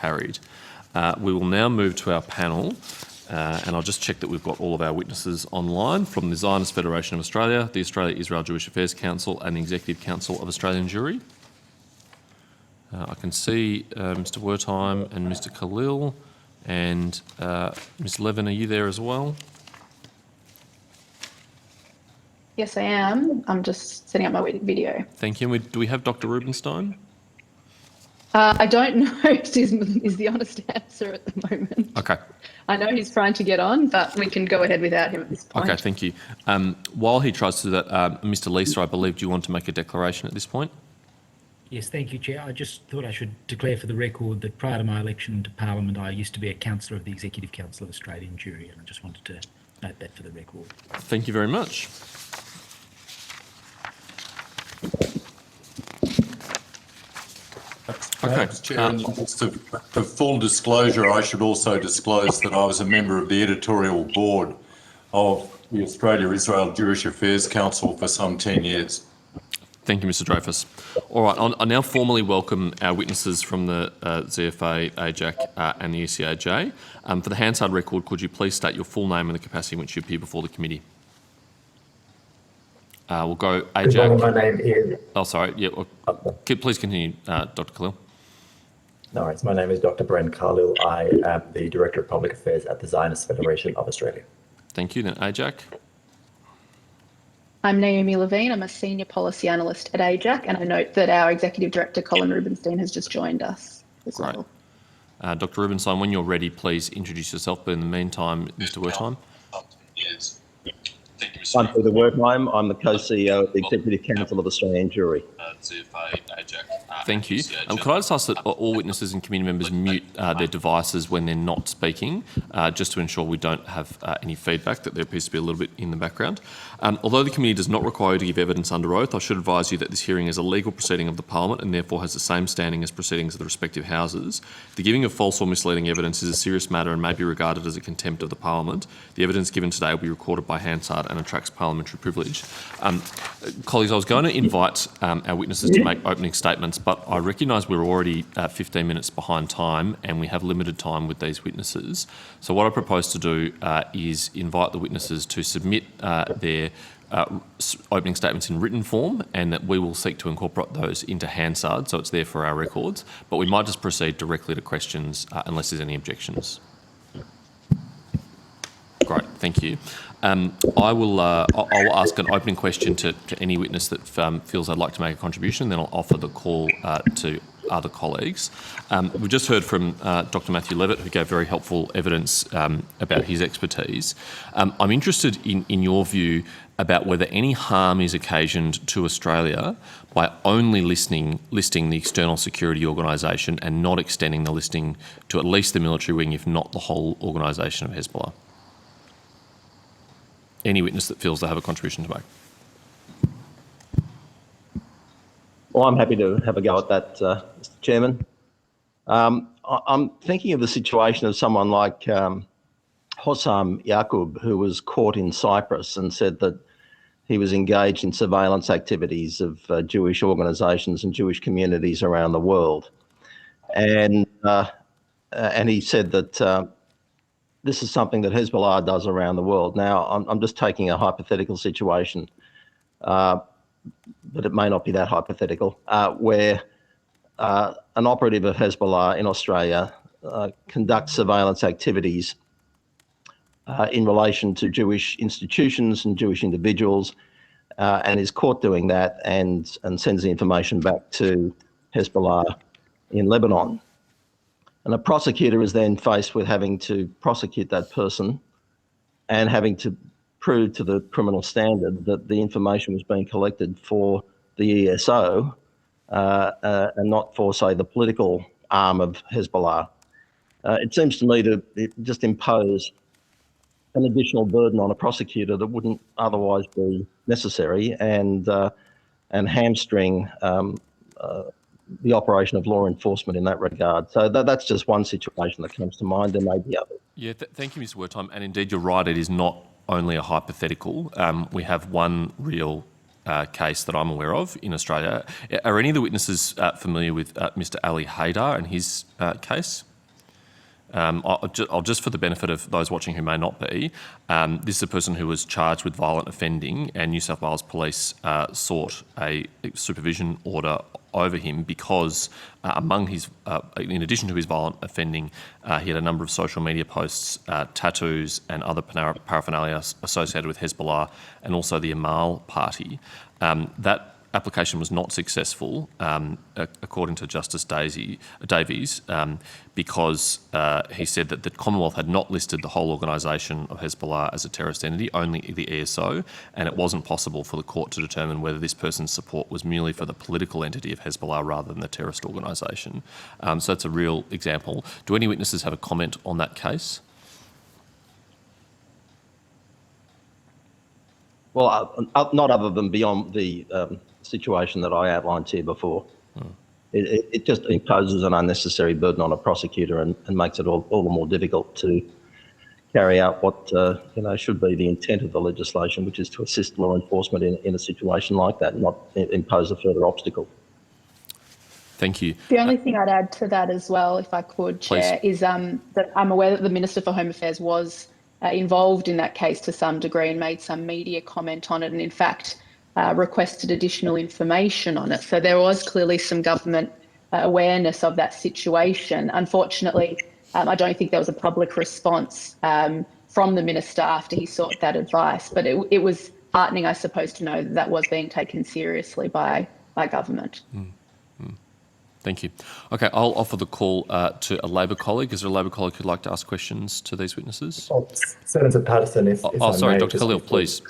carried. We will now move to our panel, and I'll just check that we've got all of our witnesses online from the Zionist Federation of Australia, the Australia-Israel Jewish Affairs Council and the Executive Council of Australian Jewry. I can see Mr Wertheim and Mr Carlill, and Ms Levin, are you there as well? Yes, I am. I'm just setting up my video. Thank you. Do we have Dr Rubenstein? I don't know is the honest answer at the moment. Okay. I know he's trying to get on, but we can go ahead without him at this point. Okay, thank you. While he tries to do that, Mr Leeser, I believe, do you want to make a declaration at this point? Yes, thank you, Chair. I just thought I should declare for the record that prior to my election to Parliament, I used to be a councillor of the Executive Council of Australian Jewry, and I just wanted to note that for the record. Thank you very much. Perhaps, Chair, in the interest of full disclosure, I should also disclose that I was a member of the editorial board of the Australia-Israel Jewish Affairs Council for some 10 years. Thank you, Mr Dreyfus. All right, I now formally welcome our witnesses from the ZFA, AJAC and the ECAJ. For the Hansard record, could you please state your full name and the capacity in which you appear before the committee? We'll go AJAC. Good morning, my name is... Oh, sorry. Yeah, please continue, Dr Carlill. No worries. My name is Dr. Bren Carlill. I am the Director of Public Affairs at the Zionist Federation of Australia. Thank you. Then AJAC. I'm Naomi Levine. I'm a Senior Policy Analyst at AJAC, and I note that our Executive Director, Colin Rubenstein, has just joined us as well. Dr Rubenstein, when you're ready, please introduce yourself. But in the meantime, Mr Wertheim. Yes. Thank you, I'm Peter Wertheim. I'm the co-CEO of the Executive Council of Australian Jewry. Thank you. Could I just ask that all witnesses and committee members mute their devices when they're not speaking, just to ensure we don't have any feedback, that there appears to be a little bit in the background. Although the committee does not require you to give evidence under oath, I should advise you that this hearing is a legal proceeding of the Parliament and therefore has the same standing as proceedings of the respective houses. The giving of false or misleading evidence is a serious matter and may be regarded as a contempt of the Parliament. The evidence given today will be recorded by Hansard and attracts parliamentary privilege. Colleagues, I was going to invite our witnesses to make opening statements, but I recognise we're already 15 minutes behind time and we have limited time with these witnesses. So what I propose to do is invite the witnesses to submit their opening statements in written form, and that we will seek to incorporate those into Hansard, so it's there for our records, but we might just proceed directly to questions unless there's any objections. Great, thank you. I'll ask an opening question to any witness that feels they'd like to make a contribution, then I'll offer the call to other colleagues. We've just heard from Dr Matthew Levitt, who gave very helpful evidence about his expertise. I'm interested in your view about whether any harm is occasioned to Australia by only listing the external security organisation and not extending the listing to at least the military wing, if not the whole organisation of Hezbollah. Any witness that feels they have a contribution to make. Well, I'm happy to have a go at that, Mr Chairman. I'm thinking of the situation of someone like Hossam Yaqub, who was caught in Cyprus and said that he was engaged in surveillance activities of Jewish organisations and Jewish communities around the world. And he said that this is something that Hezbollah does around the world. Now, I'm just taking a hypothetical situation, but it may not be that hypothetical, where an operative of Hezbollah in Australia conducts surveillance activities in relation to Jewish institutions and Jewish individuals, and is caught doing that and sends the information back to Hezbollah in Lebanon. And a prosecutor is then faced with having to prosecute that person and having to prove to the criminal standard that the information was being collected for the ESO and not for, say, the political arm of Hezbollah. It seems to me to just impose an additional burden on a prosecutor that wouldn't otherwise be necessary, and hamstring the operation of law enforcement in that regard. So that's just one situation that comes to mind. There may be others. Yeah, thank you, Mr Wertheim. And indeed, you're right, it is not only a hypothetical. We have one real case that I'm aware of in Australia. Are any of the witnesses familiar with Mr. Ali Haidar and his case? I'll just for the benefit of those watching who may not be, this is a person who was charged with violent offending, and New South Wales Police sought a supervision order over him because among his, in addition to his violent offending, he had a number of social media posts, tattoos and other paraphernalia associated with Hezbollah and also the Amal party. That application was not successful, according to Justice Davies, because he said that the Commonwealth had not listed the whole organisation of Hezbollah as a terrorist entity, only the ESO, and it wasn't possible for the court to determine whether this person's support was merely for the political entity of Hezbollah rather than the terrorist organisation. So that's a real example. Do any witnesses have a comment on that case? Well, not other than beyond the situation that I outlined here before. It just imposes an unnecessary burden on a prosecutor and makes it all the more difficult to carry out what should be the intent of the legislation, which is to assist law enforcement in a situation like that, not impose a further obstacle. Thank you. The only thing I'd add to that as well, if I could, Chair, is that I'm aware that the Minister for Home Affairs was involved in that case to some degree and made some media comment on it, and in fact requested additional information on it. So there was clearly some government awareness of that situation. Unfortunately, I don't think there was a public response from the Minister after he sought that advice, but it was heartening, I suppose, to know that that was being taken seriously by government. Thank you. Okay, I'll offer the call to a Labor colleague. Is there a Labor colleague who'd like to ask questions to these witnesses? Senator Patterson, if I sorry, may, Dr. Carlill, please.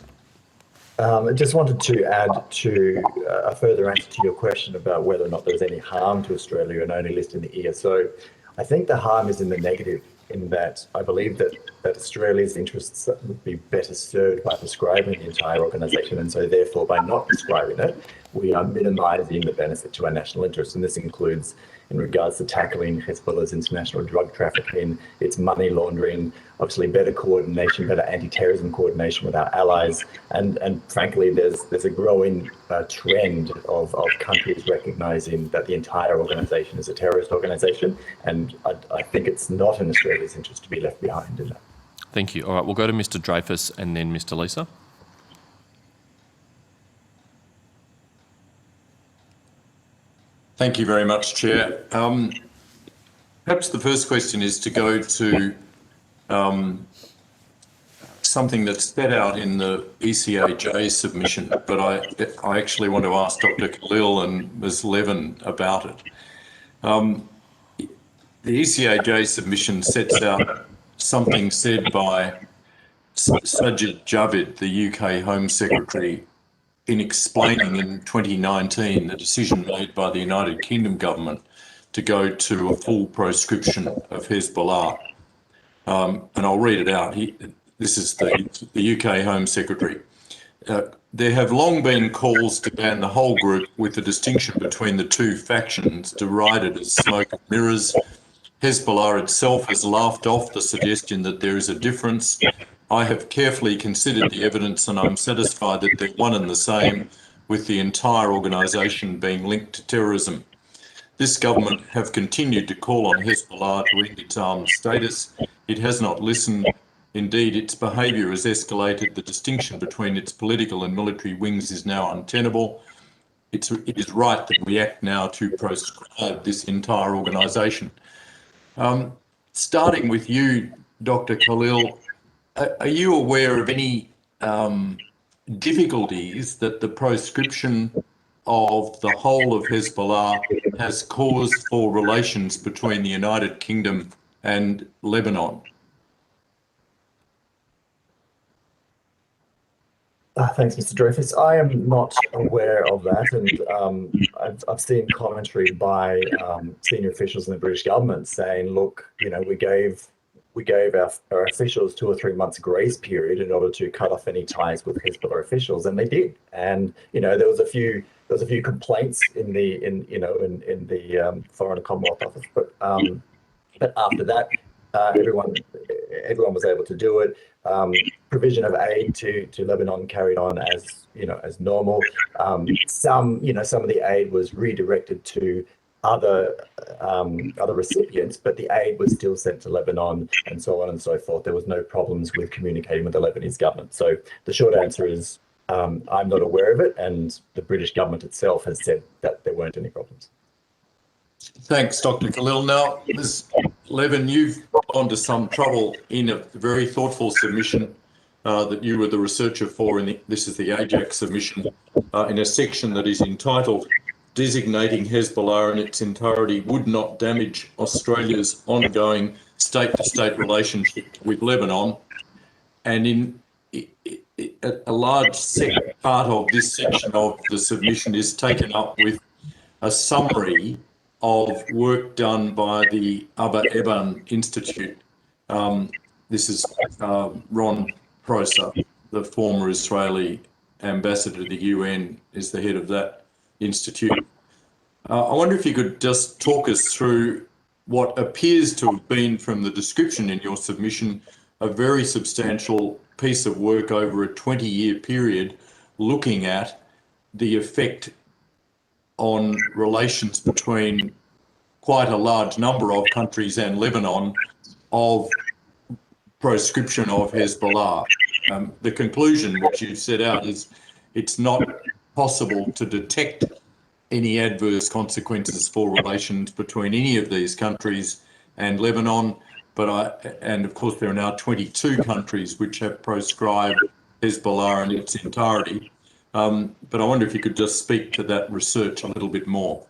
I just wanted to add to a further answer to your question about whether or not there was any harm to Australia and only listing the ESO. I think the harm is in the negative, in that I believe that Australia's interests would be better served by prescribing the entire organisation, and so therefore by not prescribing it, we are minimising the benefit to our national interest, and this includes in regards to tackling Hezbollah's international drug trafficking, its money laundering, obviously better coordination, better anti-terrorism coordination with our allies, and frankly, there's a growing trend of countries recognising that the entire organisation is a terrorist organisation, and I think it's not in Australia's interest to be left behind in that. Thank you. All right, we'll go to Mr. Dreyfus and then Mr. Lisa. Thank you very much, Chair. Perhaps the first question is to go to something that's set out in the ECAJ submission, but I actually want to ask Dr. Carlill and Ms. Levin about it. The ECAJ submission sets out something said by Sajid Javid, the UK Home Secretary, in explaining in 2019 the decision made by the United Kingdom government to go to a full proscription of Hezbollah. And I'll read it out. This is the UK Home Secretary. There have long been calls to ban the whole group, with the distinction between the two factions derided as smoke and mirrors. Hezbollah itself has laughed off the suggestion that there is a difference. I have carefully considered the evidence and I'm satisfied that they're one and the same, with the entire organisation being linked to terrorism. This government have continued to call on Hezbollah to end its armed status. It has not listened. Indeed, its behaviour has escalated. The distinction between its political and military wings is now untenable. It is right that we act now to proscribe this entire organisation. Starting with you, Dr. Carlill, are you aware of any difficulties that the proscription of the whole of Hezbollah has caused for relations between the United Kingdom and Lebanon? Thanks, Mr. Dreyfus. I am not aware of that, and I've seen commentary by senior officials in the British government saying, look, you know, we gave our officials 2 or 3 months grace period in order to cut off any ties with Hezbollah officials, and they did. And you know, there was a few complaints in the Foreign and Commonwealth Office, but after that, Everyone was able to do it. Provision of aid to Lebanon carried on as normal. Some of the aid was redirected to other recipients, but the aid was still sent to Lebanon, and so on and so forth. There was no problems with communicating with the Lebanese government. So the short answer is I'm not aware of it, and the British government itself has said that there weren't any problems. Thanks, Dr. Carlill. Now, Ms. Levin, you've gone to some trouble in a very thoughtful submission that you were the researcher for, this is the AJAX submission, in a section that is entitled "Designating Hezbollah in its entirety would not damage Australia's ongoing state-to-state relationship with Lebanon." And in a large part of this section of the submission is taken up with a summary of work done by the Abba Eban Institute. This is Ron Prosser, the former Israeli ambassador to the UN, is the head of that institute. I wonder if you could just talk us through what appears to have been, from the description in your submission, a very substantial piece of work over a 20-year period, looking at the effect on relations between quite a large number of countries and Lebanon of proscription of Hezbollah. The conclusion which you set out is it's not possible to detect any adverse consequences for relations between any of these countries and Lebanon, and of course there are now 22 countries which have proscribed Hezbollah in its entirety. But I wonder if you could just speak to that research a little bit more.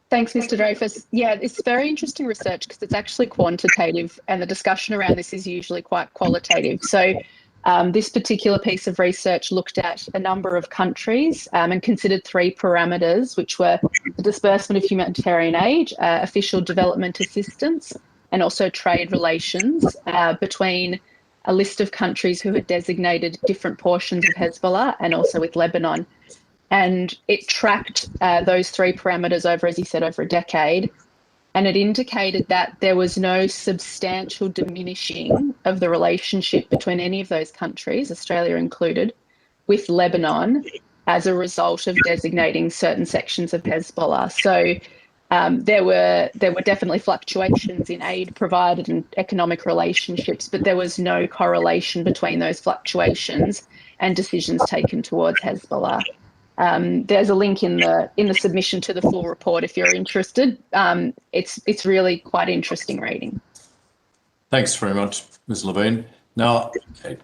Thanks, Mr. Dreyfus. Yeah, it's very interesting research because it's actually quantitative, and the discussion around this is usually quite qualitative. So this particular piece of research looked at a number of countries and considered three parameters, which were the disbursement of humanitarian aid, official development assistance, and also trade relations between a list of countries who had designated different portions of Hezbollah and also with Lebanon. And it tracked those three parameters over, as you said, over a decade. And it indicated that there was no substantial diminishing of the relationship between any of those countries, Australia included, with Lebanon as a result of designating certain sections of Hezbollah. So there were definitely fluctuations in aid provided and economic relationships, but there was no correlation between those fluctuations and decisions taken towards Hezbollah. There's a link in the submission to the full report if you're interested. It's really quite interesting reading. Thanks very much, Ms. Levine. Now,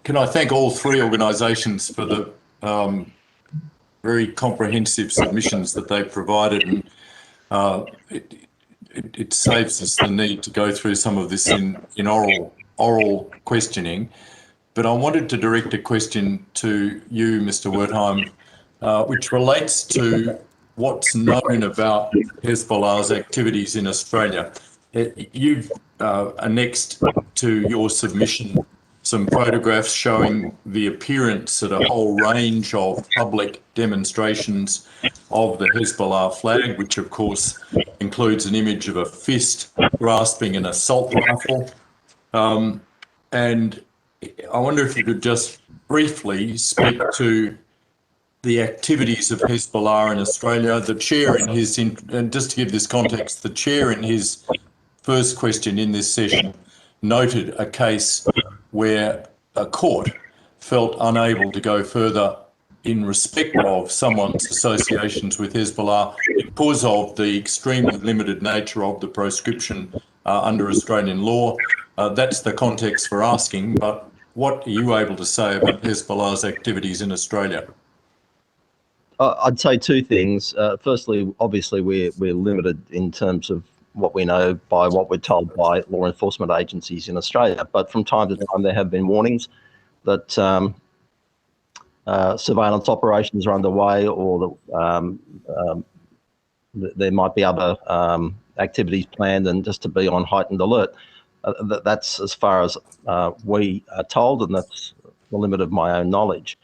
can I thank all three organisations for the very comprehensive submissions that they provided, and it saves us the need to go through some of this in oral questioning. But I wanted to direct a question to you, Mr. Wertheim, which relates to what's known about Hezbollah's activities in Australia. You've annexed to your submission some photographs showing the appearance at a whole range of public demonstrations of the Hezbollah flag, which of course includes an image of a fist grasping an assault rifle. And I wonder if you could just briefly speak to the activities of Hezbollah in Australia. The chair and just to give this context, the chair in his first question in this session noted a case where a court felt unable to go further in respect of someone's associations with Hezbollah because of the extremely limited nature of the proscription under Australian law. That's the context for asking, but what are you able to say about Hezbollah's activities in Australia? I'd say two things. Firstly, obviously, we're limited in terms of what we know by what we're told by law enforcement agencies in Australia. But from time to time, there have been warnings that surveillance operations are underway, or that there might be other activities planned, and just to be on heightened alert. That's as far as we are told, and that's the limit of my own knowledge.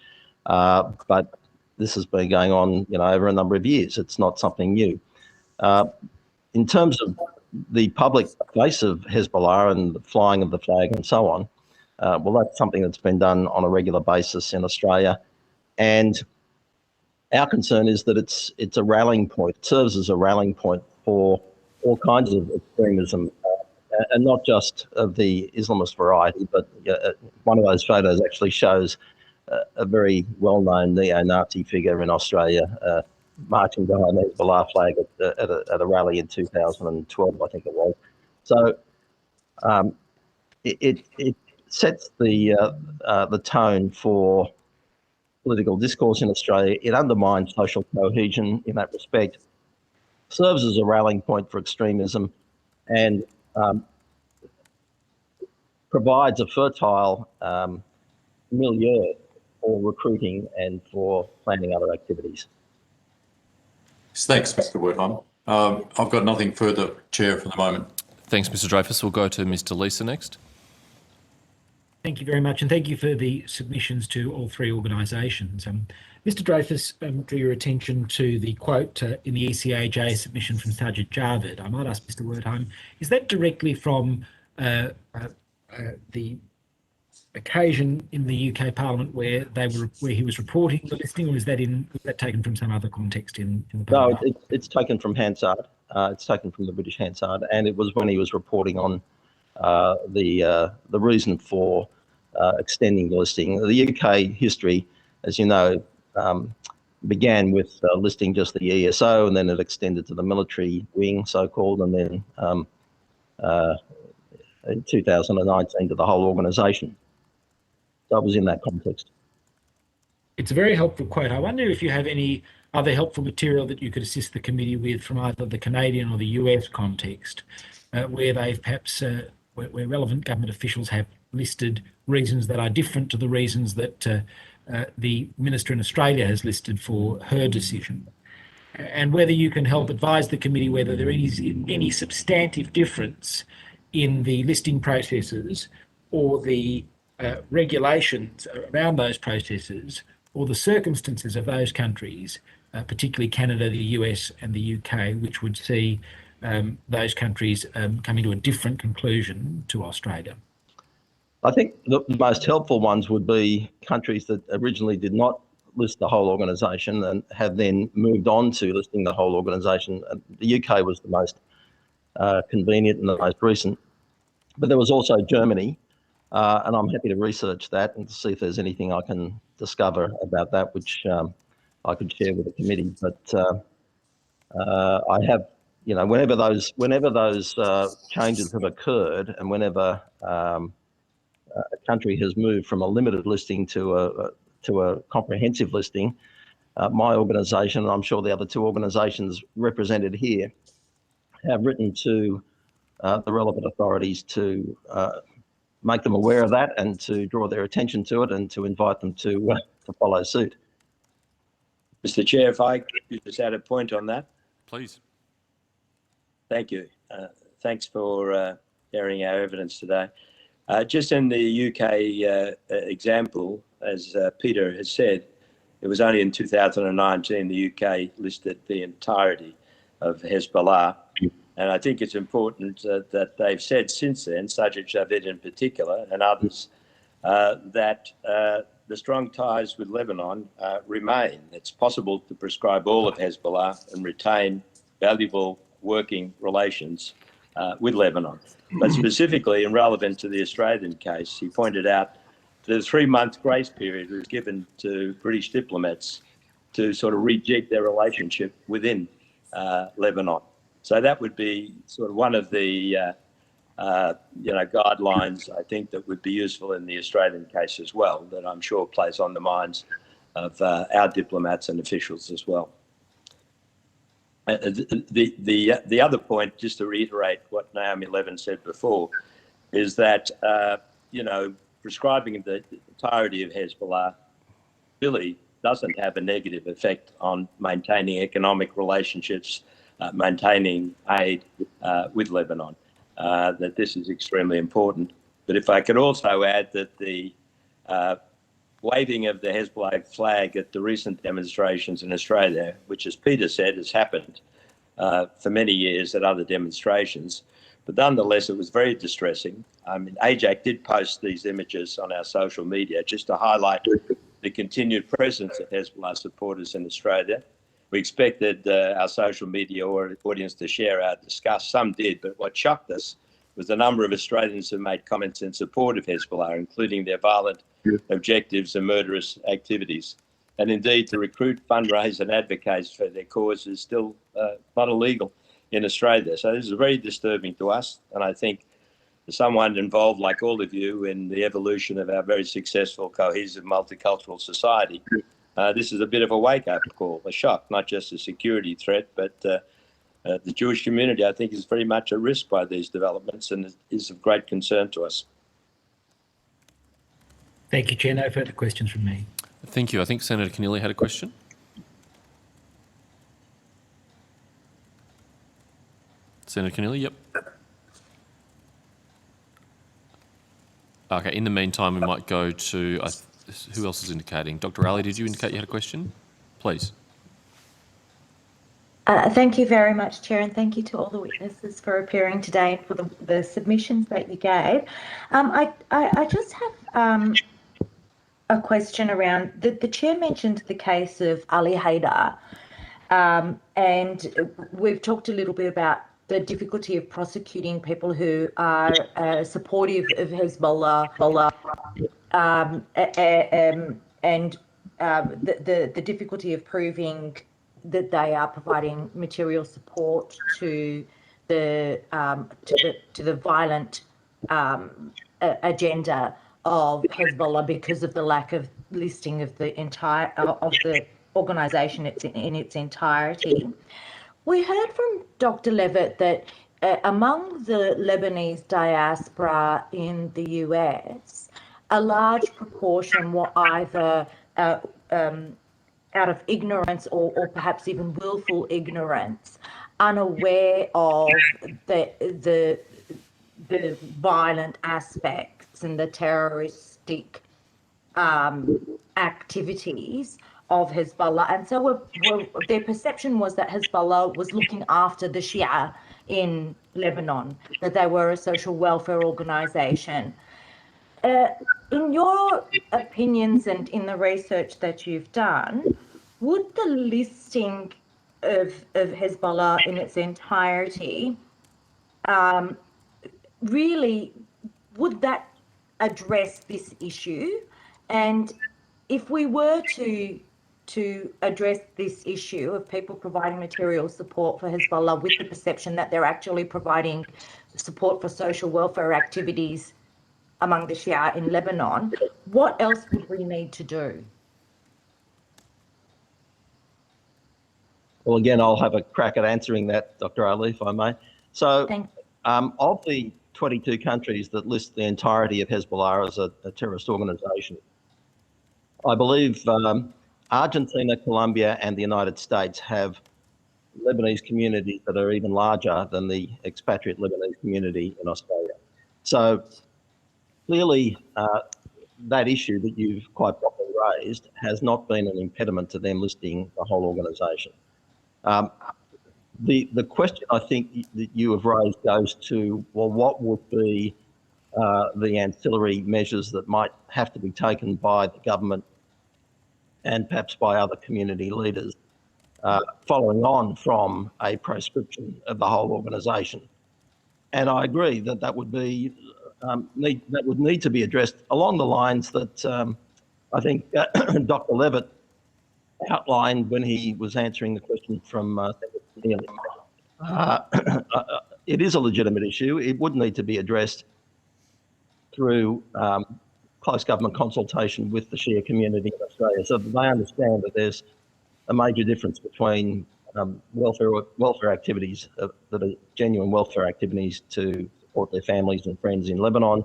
But this has been going on, over a number of years. It's not something new. In terms of the public face of Hezbollah and the flying of the flag and so on, well, that's something that's been done on a regular basis in Australia. And our concern is that it's a rallying point. It serves as a rallying point for all kinds of extremism, and not just of the Islamist variety, but one of those photos actually shows a very well-known neo-Nazi figure in Australia marching behind the Hezbollah flag at a rally in 2012, I think it was. So it sets the tone for political discourse in Australia. It undermines social cohesion in that respect, serves as a rallying point for extremism, and provides a fertile milieu for recruiting and for planning other activities. Thanks, Mr. Wertheim. I've got nothing further, Chair, for the moment. Thanks, Mr. Dreyfus. We'll go to Mr. Leeser next. Thank you very much, and thank you for the submissions to all three organisations. Mr. Dreyfus drew your attention to the quote in the ECAJ submission from Sajid Javid. I might ask Mr. Wertheim, is that directly from the occasion in the UK Parliament where he was reporting the listing, or is that taken from some other context in the Parliament? No, it's taken from Hansard. It's taken from the British Hansard, and it was when he was reporting on the reason for extending the listing. The UK history, as you know, began with listing just the ESO, and then it extended to the military wing, so-called, and then in 2019 to the whole organisation. So it was in that context. It's a very helpful quote. I wonder if you have any other helpful material that you could assist the committee with from either the Canadian or the US context, where they've perhaps, where relevant government officials have listed reasons that are different to the reasons that the Minister in Australia has listed for her decision. And whether you can help advise the committee whether there is any substantive difference in the listing processes or the regulations around those processes or the circumstances of those countries, particularly Canada, the US and the UK, which would see those countries coming to a different conclusion to Australia. I think the most helpful ones would be countries that originally did not list the whole organisation and have then moved on to listing the whole organisation. The UK was the most convenient and the most recent, but there was also Germany, and I'm happy to research that and to see if there's anything I can discover about that, which I could share with the committee. But I have, you know, whenever those changes have occurred, and whenever a country has moved from a limited listing to a comprehensive listing, my organisation, and I'm sure the other two organisations represented here, have written to the relevant authorities to make them aware of that and to draw their attention to it and to invite them to follow suit. Mr. Chair, if I could just add a point on that. Please. Thank you. Thanks for sharing our evidence today. Just in the UK example, as Peter has said, it was only in 2019 the UK listed the entirety of Hezbollah. And I think it's important that they've said since then, Sajid Javid in particular and others, that the strong ties with Lebanon remain. It's possible to prescribe all of Hezbollah and retain valuable working relations with Lebanon. But specifically and relevant to the Australian case, he pointed out that a 3-month grace period was given to British diplomats to sort of rejig their relationship within Lebanon. So that would be sort of one of the guidelines, I think, that would be useful in the Australian case as well, that I'm sure plays on the minds of our diplomats and officials as well. The other point, just to reiterate what Naomi Levin said before, is that, prescribing the entirety of Hezbollah really doesn't have a negative effect on maintaining economic relationships, maintaining aid with Lebanon, that this is extremely important. But if I could also add that the waving of the Hezbollah flag at the recent demonstrations in Australia, which, as Peter said, has happened, for many years at other demonstrations. But nonetheless, it was very distressing. I mean, AJAC did post these images on our social media just to highlight the continued presence of Hezbollah supporters in Australia. We expected our social media audience to share our disgust. Some did, but what shocked us was the number of Australians who made comments in support of Hezbollah, including their violent objectives and murderous activities. And indeed, to recruit, fundraise and advocate for their cause is still not illegal in Australia. So this is very disturbing to us. And I think as someone involved, like all of you, in the evolution of our very successful, cohesive, multicultural society, this is a bit of a wake-up call, a shock, not just a security threat, but the Jewish community, I think, is very much at risk by these developments and is of great concern to us. Thank you, Chair. No further questions from me. Thank you. I think Senator Carlill had a question. Senator Carlill, yep. Okay, in the meantime, we might go to, who else is indicating? Dr. Ali, did you indicate you had a question? Please. Thank you very much, Chair, and thank you to all the witnesses for appearing today and for the submissions that you gave. I just have a question around, the Chair mentioned the case of Ali Haider, and we've talked a little bit about the difficulty of prosecuting people who are supportive of Hezbollah, and the difficulty of proving that they are providing material support to the violent agenda of Hezbollah because of the lack of listing of the entire of the organisation in its entirety. We heard from Dr. Levitt that among the Lebanese diaspora in the US, a large proportion were either out of ignorance or perhaps even willful ignorance, unaware of the violent aspects and the terroristic activities of Hezbollah. And so their perception was that Hezbollah was looking after the Shia in Lebanon, that they were a social welfare organisation. In your opinions and in the research that you've done, would the listing of Hezbollah in its entirety really, would that address this issue? And if we were to address this issue of people providing material support for Hezbollah with the perception that they're actually providing support for social welfare activities among the Shia in Lebanon, what else would we need to do? Well, again, I'll have a crack at answering that, Dr. Ali, if I may. So of the 22 countries that list the entirety of Hezbollah as a terrorist organisation, I believe Argentina, Colombia and the United States have Lebanese communities that are even larger than the expatriate Lebanese community in Australia. So clearly that issue that you've quite properly raised has not been an impediment to them listing the whole organisation. The question I think that you have raised goes to, well, what would be the ancillary measures that might have to be taken by the government and perhaps by other community leaders following on from a proscription of the whole organisation. And I agree that that would be that would need to be addressed along the lines that I think Dr. Levitt outlined when he was answering the question from it is a legitimate issue. It would need to be addressed through close government consultation with the Shia community in Australia, so that they understand that there's a major difference between welfare activities that are genuine welfare activities to support their families and friends in Lebanon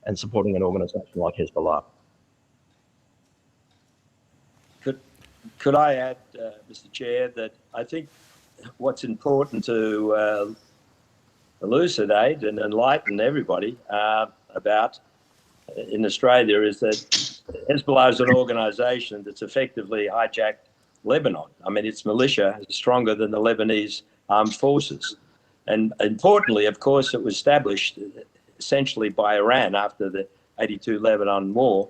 and supporting an organisation like Hezbollah. Could I add, Mr. Chair, that I think what's important to elucidate and enlighten everybody about in Australia is that Hezbollah is an organisation that's effectively hijacked Lebanon. I mean, its militia is stronger than the Lebanese armed forces. And importantly, of course, it was established essentially by Iran after the 82 Lebanon war.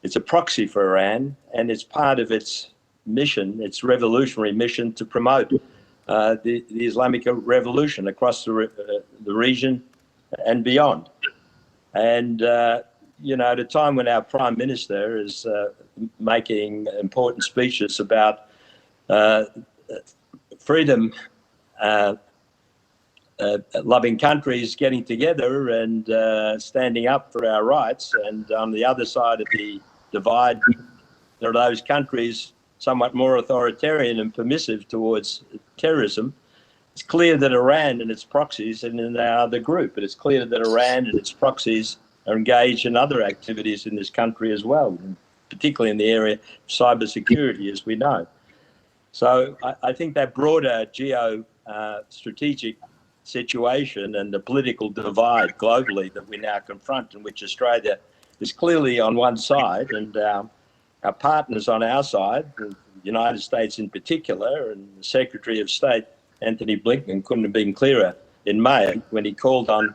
It's a proxy for Iran, and it's part of its mission, its revolutionary mission, to promote the Islamic revolution across the region and beyond. And, at a time when our Prime Minister is making important speeches about freedom, loving countries getting together and standing up for our rights, and on the other side of the divide, there are those countries somewhat more authoritarian and permissive towards terrorism. It's clear that Iran and its proxies, and in our other group, but it's clear that Iran and its proxies are engaged in other activities in this country as well, particularly in the area of cybersecurity, as we know. So I think that broader geo-strategic situation and the political divide globally that we now confront, in which Australia is clearly on one side, and our partners on our side, the United States in particular, and the Secretary of State, Anthony Blinken, couldn't have been clearer in May when he called on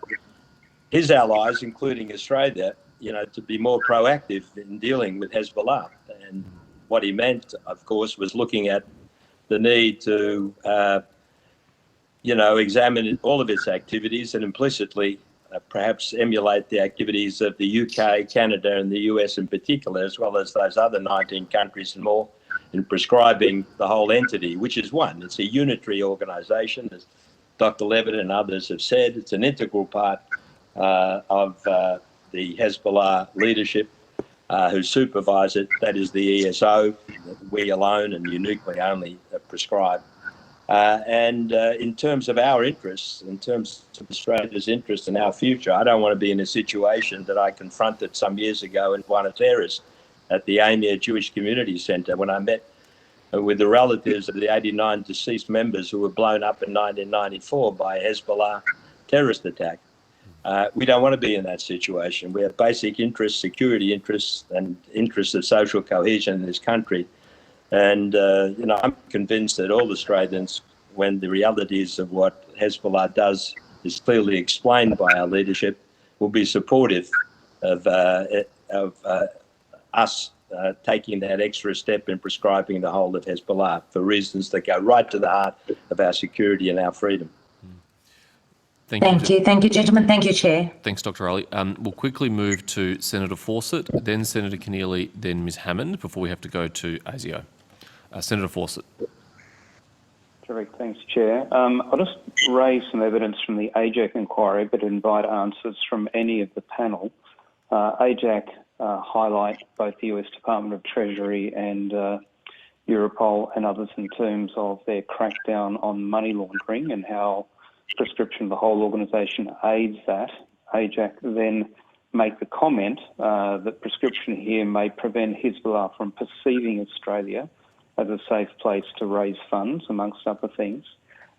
his allies, including Australia, to be more proactive in dealing with Hezbollah. And what he meant, of course, was looking at the need to, examine all of its activities and implicitly perhaps emulate the activities of the UK, Canada, and the US in particular, as well as those other 19 countries and more, in prescribing the whole entity, which is one. It's a unitary organisation, as Dr. Levitt and others have said. It's an integral part of the Hezbollah leadership who supervise it. That is the ESO, that we alone and uniquely only prescribe. And in terms of our interests, in terms of Australia's interest in our future, I don't want to be in a situation that I confronted some years ago in Buenos Aires at the Amir Jewish Community Centre when I met with the relatives of the 89 deceased members who were blown up in 1994 by a Hezbollah terrorist attack. We don't want to be in that situation. We have basic interests, security interests, and interests of social cohesion in this country. And, I'm convinced that all Australians, when the realities of what Hezbollah does is clearly explained by our leadership, will be supportive of us taking that extra step in prescribing the whole of Hezbollah for reasons that go right to the heart of our security and our freedom. Thank you. Thank you, gentlemen. Thank you, Chair. Thanks, Dr. Ali. We'll quickly move to Senator Fawcett, then Senator Keneally, then Ms Hammond, before we have to go to ASIO. Senator Fawcett. Terrific. Thanks, Chair. I'll just raise some evidence from the AJAC inquiry, but invite answers from any of the panel. AJAC highlight both the US Department of Treasury and Europol and others in terms of their crackdown on money laundering and how prescription of the whole organisation aids that. AJAC then make the comment that prescription here may prevent Hezbollah from perceiving Australia as a safe place to raise funds, amongst other things.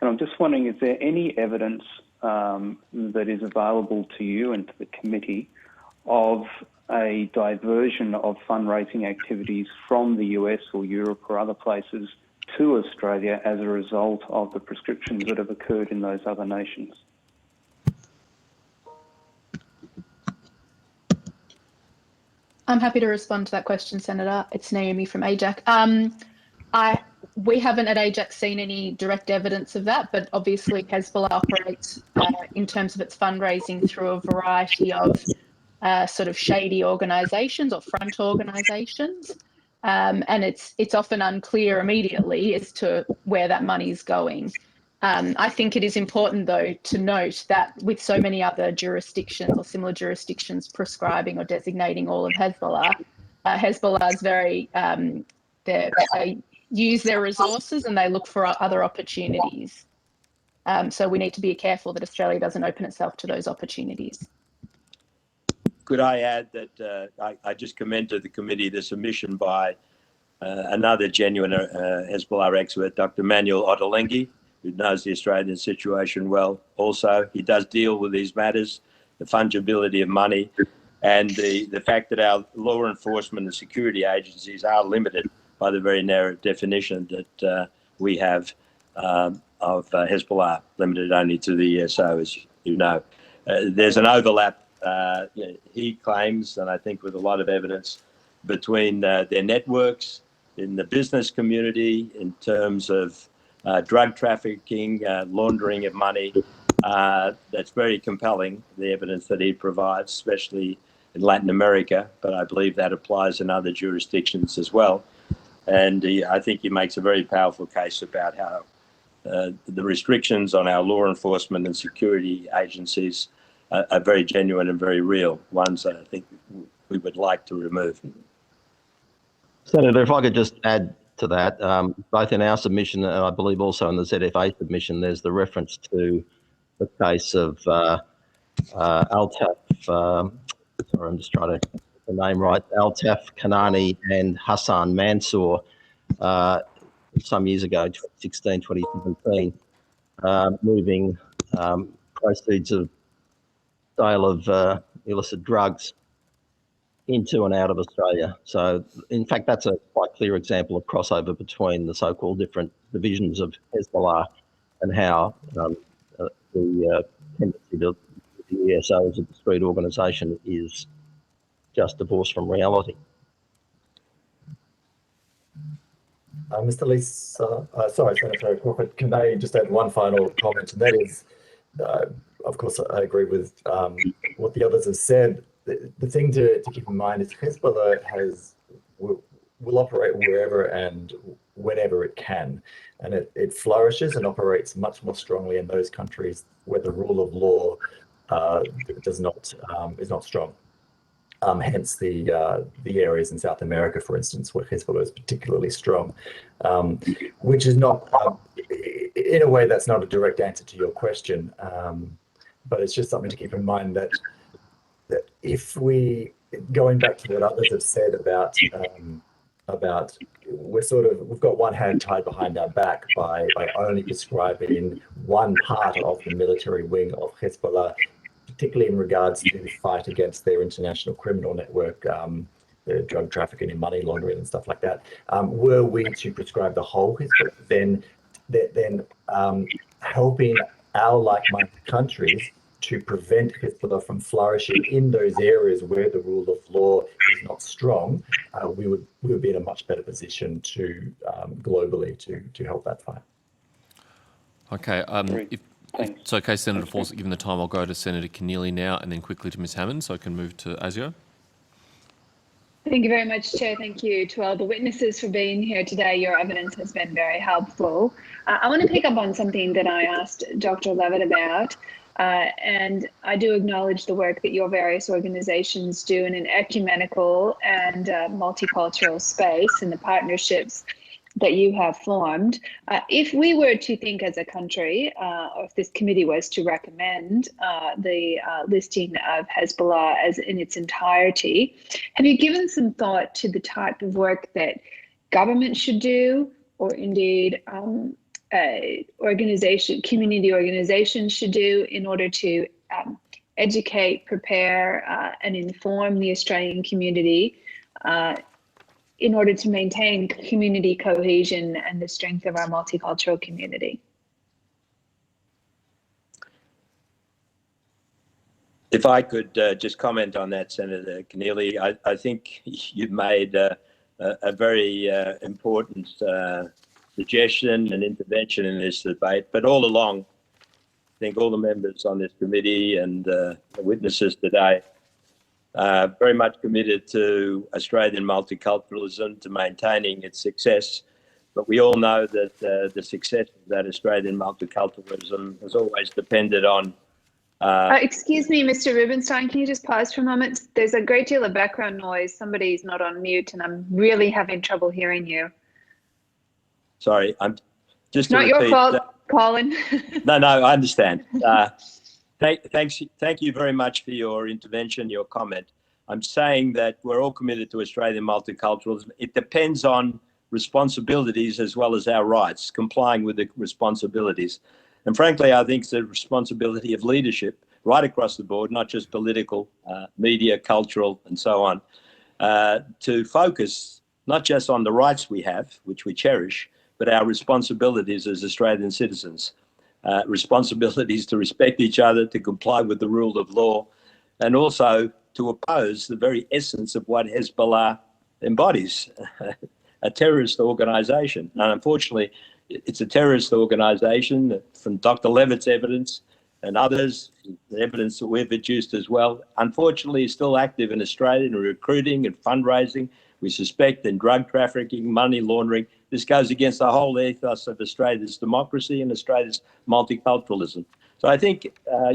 And I'm just wondering, is there any evidence that is available to you and to the committee of a diversion of fundraising activities from the US or Europe or other places to Australia as a result of the prescriptions that have occurred in those other nations? I'm happy to respond to that question, Senator. It's Naomi from AJAC. We haven't at AJAC seen any direct evidence of that, but obviously Hezbollah operates in terms of its fundraising through a variety of sort of shady organisations or front organisations. And it's often unclear immediately as to where that money is going. I think it is important, though, to note that with so many other jurisdictions or similar jurisdictions prescribing or designating all of Hezbollah, Hezbollah is very, they use their resources and they look for other opportunities. So we need to be careful that Australia doesn't open itself to those opportunities. Could I add that I just commend to the committee the submission by another genuine Hezbollah expert, Dr. Manuel Ottolenghi, who knows the Australian situation well also. He does deal with these matters, the fungibility of money, and the fact that our law enforcement and security agencies are limited by the very narrow definition that we have Hezbollah, limited only to the ESO, as you know. There's an overlap, he claims, and I think with a lot of evidence, between their networks in the business community in terms of drug trafficking, laundering of money. That's very compelling, the evidence that he provides, especially in Latin America, but I believe that applies in other jurisdictions as well. And I think he makes a very powerful case about how the restrictions on our law enforcement and security agencies are very genuine and very real, ones that I think we would like to remove. Senator, if I could just add to that, both in our submission and I believe also in the ZFA submission, there's the reference to the case of Altaf, sorry, I'm just trying to get the name right, Altaf Kanani and Hassan Mansour, some years ago, 2016, 2017, moving proceeds of sale of illicit drugs into and out of Australia. So, in fact, that's a quite clear example of crossover between the so-called different divisions of Hezbollah and how the tendency to the ESO as a discrete organisation is just divorced from reality. Mr. Lees, sorry, Senator Crawford, can I just add one final comment? And that is, of course, I agree with what the others have said. The thing to keep in mind is Hezbollah will operate wherever and whenever it can, and it flourishes and operates much more strongly in those countries where the rule of law is not strong. Hence the areas in South America, for instance, where Hezbollah is particularly strong, which is not, in a way, that's not a direct answer to your question, but it's just something to keep in mind that if we, going back to what others have said about we've got one hand tied behind our back by only describing one part of the military wing of Hezbollah, particularly in regards to the fight against their international criminal network, the drug trafficking and money laundering and stuff like that. Were we to prescribe the whole Hezbollah, then helping our like-minded countries to prevent Hezbollah from flourishing in those areas where the rule of law is not strong, we would be in a much better position to globally to help that fight. Okay. If it's okay, Senator Fawcett, given the time, I'll go to Senator Carlill now and then quickly to Ms Hammond, so I can move to Asio. Thank you very much, Chair. Thank you to all the witnesses for being here today. Your evidence has been very helpful. I want to pick up on something that I asked Dr. Levitt about. And I do acknowledge the work that your various organisations do in an ecumenical and multicultural space and the partnerships that you have formed. If we were to think as a country, or if this committee was to recommend the listing of Hezbollah as in its entirety, have you given some thought to the type of work that government should do, or indeed community organizations should do in order to educate, prepare, and inform the Australian community in order to maintain community cohesion and the strength of our multicultural community? If I could just comment on that, Senator Carlill, I think you've made a very important suggestion and intervention in this debate, but all along, I think all the members on this committee and the witnesses today are very much committed to Australian multiculturalism, to maintaining its success. But we all know that the success of that Australian multiculturalism has always depended on... excuse me, Mr. Rubenstein, can you just pause for a moment? There's a great deal of background noise. Somebody's not on mute and I'm really having trouble hearing you. Sorry, I'm just not your fault, Colin. No, I understand. Thank you very much for your intervention, your comment. I'm saying that we're all committed to Australian multiculturalism. It depends on responsibilities as well as our rights, complying with the responsibilities. And frankly, I think it's the responsibility of leadership right across the board, not just political, media, cultural, and so on, to focus not just on the rights we have, which we cherish, but our responsibilities as Australian citizens. Responsibilities to respect each other, to comply with the rule of law, and also to oppose the very essence of what Hezbollah embodies, a terrorist organisation. And unfortunately, it's a terrorist organisation from Dr. Levitt's evidence and others, the evidence that we've produced as well, unfortunately is still active in Australia in recruiting and fundraising. We suspect in drug trafficking, money laundering. This goes against the whole ethos of Australia's democracy and Australia's multiculturalism. So I think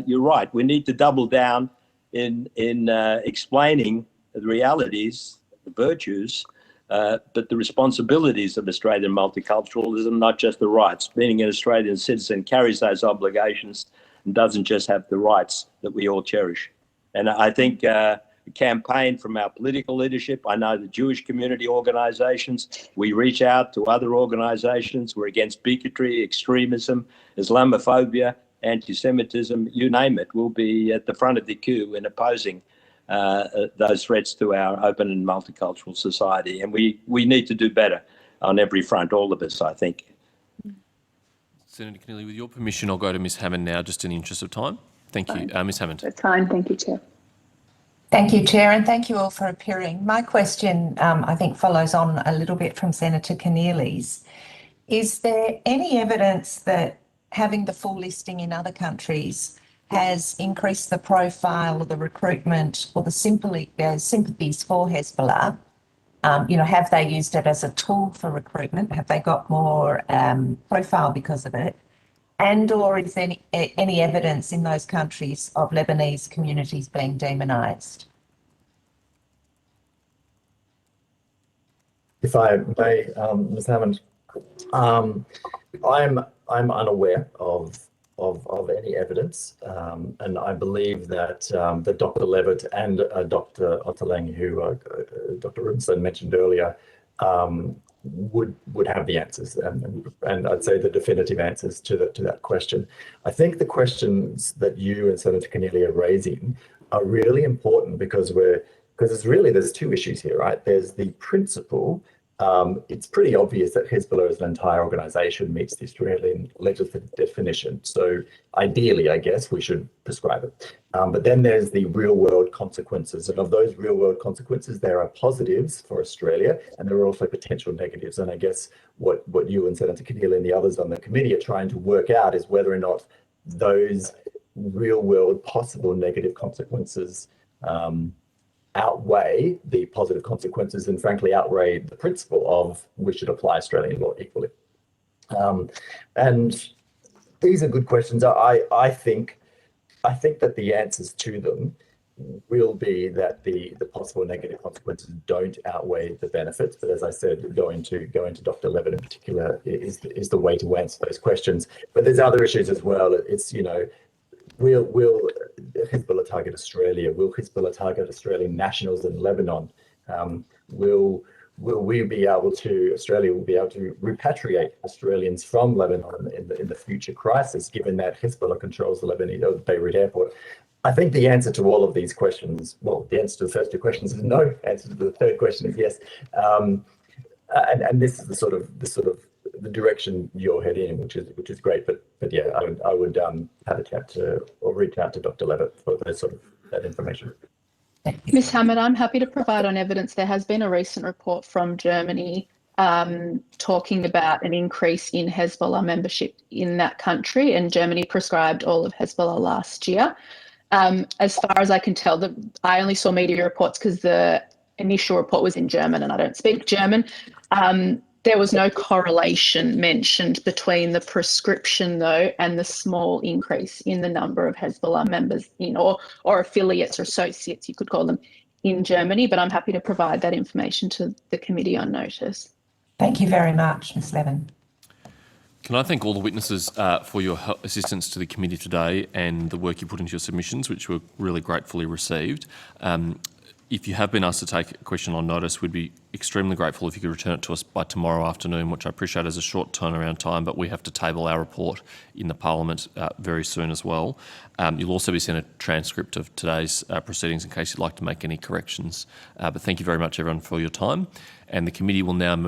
you're right. We need to double down in explaining the realities, the virtues, but the responsibilities of Australian multiculturalism, not just the rights. Being an Australian citizen carries those obligations and doesn't just have the rights that we all cherish. And I think the campaign from our political leadership, I know the Jewish community organisations, we reach out to other organisations. We're against bigotry, extremism, Islamophobia, anti-Semitism, you name it. We'll be at the front of the queue in opposing those threats to our open and multicultural society. And we need to do better on every front, all of us, I think. Senator Carlill, with your permission, I'll go to Ms Hammond now, just in the interest of time. Thank you. Ms Hammond. That's fine. Thank you, Chair. Thank you, Chair, and thank you all for appearing. My question, I think, follows on a little bit from Senator Carnill's. Is there any evidence that having the full listing in other countries has increased the profile or the recruitment or the sympathies for Hezbollah? Have they used it as a tool for recruitment? Have they got more profile because of it? And or is there any evidence in those countries of Lebanese communities being demonised? If I may, Ms Hammond, I'm unaware of any evidence, and I believe that Dr. Levitt and Dr. Otterlang, who Dr. Rubinson mentioned earlier, would have the answers, and I'd say the definitive answers to that question. I think the questions that you and Senator Carlill are raising are really important because there's two issues here, right? There's the principle. It's pretty obvious that Hezbollah as an entire organisation meets the Australian legislative definition. So ideally, I guess, we should prescribe it. But then there's the real-world consequences. And of those real-world consequences, there are positives for Australia, and there are also potential negatives. And I guess what you and Senator Carlill and the others on the committee are trying to work out is whether or not those real-world possible negative consequences outweigh the positive consequences and frankly outweigh the principle of we should apply Australian law equally. And these are good questions. I think that the answers to them will be that the possible negative consequences don't outweigh the benefits. But as I said, going to Dr. Levitt in particular is the way to answer those questions. But there's other issues as well. It's, will Hezbollah target Australia? Will Hezbollah target Australian nationals in Lebanon? Will Australia will be able to repatriate Australians from Lebanon in the future crisis, given that Hezbollah controls the Lebanese Beirut airport? I think the answer to all of these questions, the answer to the first two questions is no. Answer to the third question is yes. And this is the direction you're heading in, which is great. But yeah, I would have a chat or reach out to Dr. Levitt for that information. Ms Hammond, I'm happy to provide on evidence. There has been a recent report from Germany talking about an increase in Hezbollah membership in that country, and Germany prescribed all of Hezbollah last year. As far as I can tell, I only saw media reports because the initial report was in German and I don't speak German. There was no correlation mentioned between the prescription, though, and the small increase in the number of Hezbollah members or affiliates or associates, you could call them, in Germany. But I'm happy to provide that information to the committee on notice. Thank you very much, Ms Levin. Can I thank all the witnesses for your assistance to the committee today and the work you put into your submissions, which were really gratefully received. If you have been asked to take a question on notice, we'd be extremely grateful if you could return it to us by tomorrow afternoon, which I appreciate as a short turnaround time, but we have to table our report in the Parliament very soon as well. You'll also be sent a transcript of today's proceedings in case you'd like to make any corrections. But thank you very much, everyone, for your time. And the committee will now move